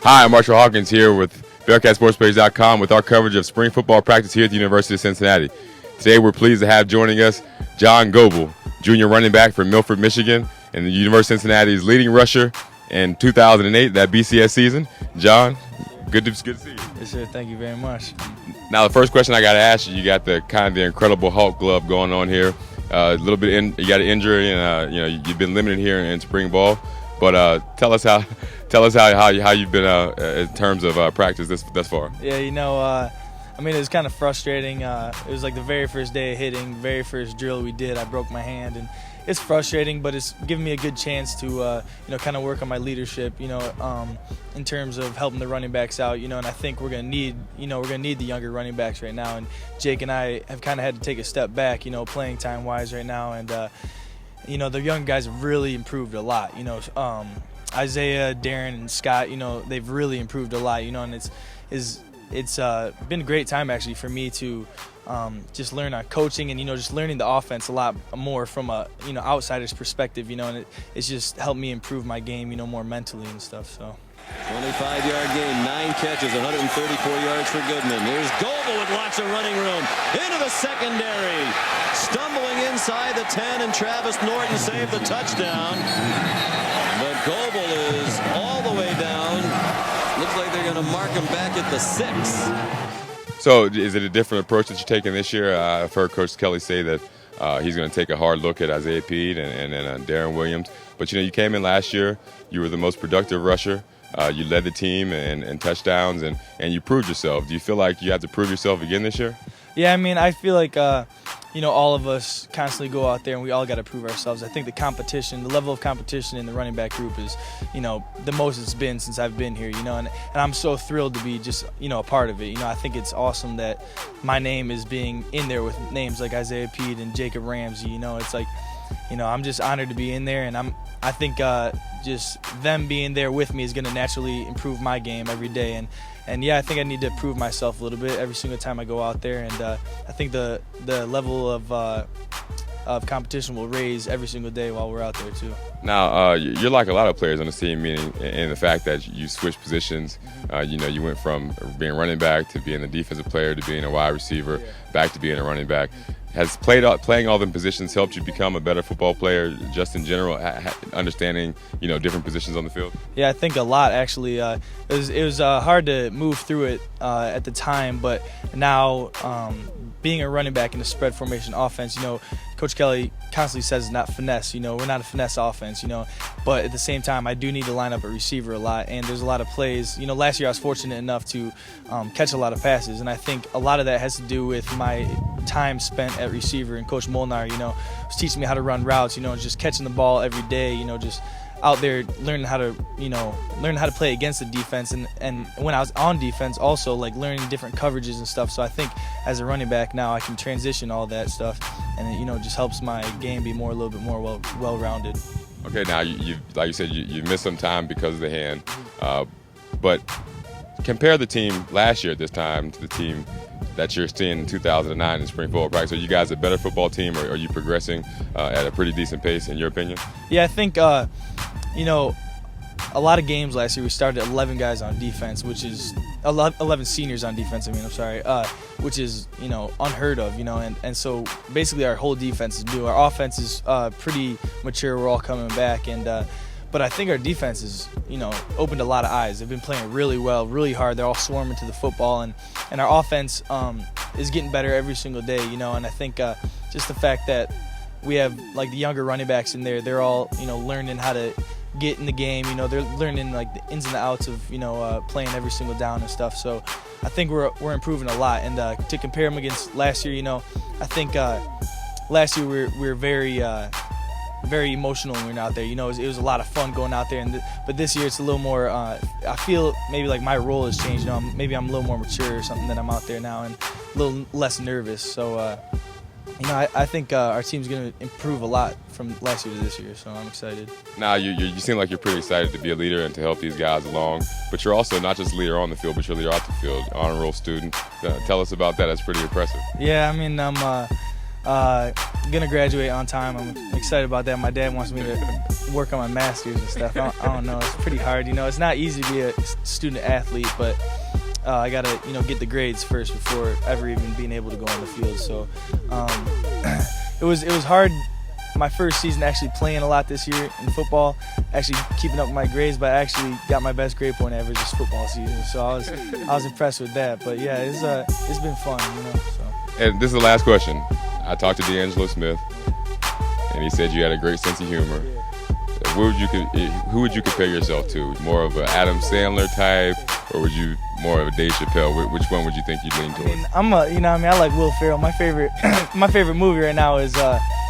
Hi, I'm Artrell Hawkins here with BearcatSportsPage.com with our coverage of spring football practice here at the University of Cincinnati. Today we're pleased to have joining us John Goebel, junior running back from Milford, Michigan, and the University of Cincinnati's leading rusher in 2008, that BCS season. John, good to see you. Yes, sir. Thank you very much. Now, the first question I got to ask you, you got the Incredible Hulk glove going on here. A little bit you got an injury, and you've been limited here in spring ball. But tell us how you've been in terms of practice thus far. Yeah, it was kind of frustrating. It was like the very first day of hitting, very first drill we did, I broke my hand, and it's frustrating, but it's given me a good chance to kind of work on my leadership, in terms of helping the running backs out, and I think we're gonna need the younger running backs right now. And Jake and I have kind of had to take a step back, playing time wise right now, and the young guys have really improved a lot. Isaiah, Darren, and Scott, they've really improved a lot. And it's been a great time actually for me to just learn on coaching and just learning the offense a lot more from a outsider's perspective. And it's just helped me improve my game, more mentally and stuff. So. 25-yard gain, 9 catches, 134 yards for Goodman. Here's Goebel with lots of running room into the secondary, stumbling inside the 10, and Travis Norton saved the touchdown. But Goebel is all the way down. Looks like they're going to mark him back at the 6. So, is it a different approach that you're taking this year? I've heard Coach Kelly say that he's going to take a hard look at Isaiah Pede and Darren Williams. But you came in last year, you were the most productive rusher. You led the team in touchdowns, and you proved yourself. Do you feel like you have to prove yourself again this year? Yeah, I feel like, all of us constantly go out there and we all got to prove ourselves. I think the level of competition in the running back group is, the most it's been since I've been here, and I'm so thrilled to be just, a part of it. I think it's awesome that my name is being in there with names like Isaiah Pede and Jacob Ramsey. It's like, I'm just honored to be in there, and I think just them being there with me is going to naturally improve my game every day. And yeah, I think I need to prove myself a little bit every single time I go out there, and I think the level of competition will raise every single day while we're out there too. Now, you're like a lot of players on the team, meaning in the fact that you switched positions. You went from being running back to being a defensive player to being a wide receiver, back to being a running back. Has playing all them positions helped you become a better football player, just in general, understanding different positions on the field? Yeah, I think a lot actually. It was hard to move through it at the time, but now being a running back in a spread formation offense, Coach Kelly constantly says it's not finesse. We're not a finesse offense. But at the same time, I do need to line up a receiver a lot, and there's a lot of plays. Last year I was fortunate enough to catch a lot of passes, and I think a lot of that has to do with my time spent at receiver, and Coach Molnar, was teaching me how to run routes, just catching the ball every day, just out there learning how to play against the defense, and when I was on defense also like learning different coverages and stuff. So I think as a running back now I can transition all that stuff, and it just helps my game be a little bit more well-rounded. Okay, now you like you said, you missed some time because of the hand, but compare the team last year at this time to the team that you're seeing in 2009 in spring football practice. Are you guys a better football team, or are you progressing at a pretty decent pace in your opinion? Yeah, I think a lot of games last year we started 11 guys on defense, which is 11 seniors on defense. Which is unheard of. And so basically our whole defense is new. Our offense is pretty mature. We're all coming back, and but I think our defense is opened a lot of eyes. They've been playing really well, really hard. They're all swarming to the football, and our offense is getting better every single day. And I think just the fact that we have like the younger running backs in there, they're all learning how to get in the game. They're learning like the ins and the outs of playing every single down and stuff. So I think we're improving a lot. And to compare them against last year, I think last year we were very emotional when we were out there. It was a lot of fun going out there, but this year it's a little more. I feel maybe like my role has changed. Maybe I'm a little more mature or something that I'm out there now, and a little less nervous. So I think our team's going to improve a lot from last year to this year, so I'm excited. Now, you seem like you're pretty excited to be a leader and to help these guys along, but you're also not just a leader on the field, but you're a leader off the field, honor roll student. Tell us about that. That's pretty impressive. Yeah, gonna graduate on time. I'm excited about that. My dad wants me to work on my master's and stuff. I don't know. It's pretty hard. It's not easy to be a student athlete, but I gotta get the grades first before ever even being able to go on the field. So it was hard. My first season actually playing a lot this year in football, actually keeping up with my grades, but I actually got my best grade point average this football season. So I was impressed with that. But yeah, it's been fun. So. And this is the last question. I talked to D'Angelo Smith, and he said you had a great sense of humor. Who would you compare yourself to? More of an Adam Sandler type, or would you more of a Dave Chappelle? Which one would you think you'd lean towards? I like Will Ferrell. My favorite movie right now is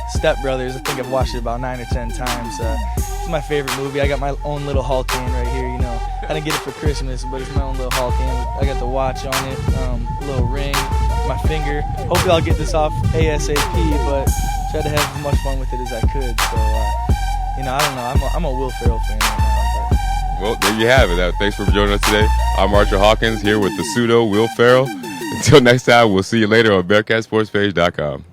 Step Brothers. I think I've watched it about 9 or 10 times. It's my favorite movie. I got my own little Hulk hand right here. I didn't get it for Christmas, but it's my own little Hulk hand. I got the watch on it, a little ring, my finger. Hopefully I'll get this off ASAP, but try to have as much fun with it as I could. So, I don't know. I'm a Will Ferrell fan right now. But. Well, there you have it. Thanks for joining us today. I'm Artrell Hawkins here with the pseudo Will Ferrell. Until next time, we'll see you later on BearcatSportsPage.com.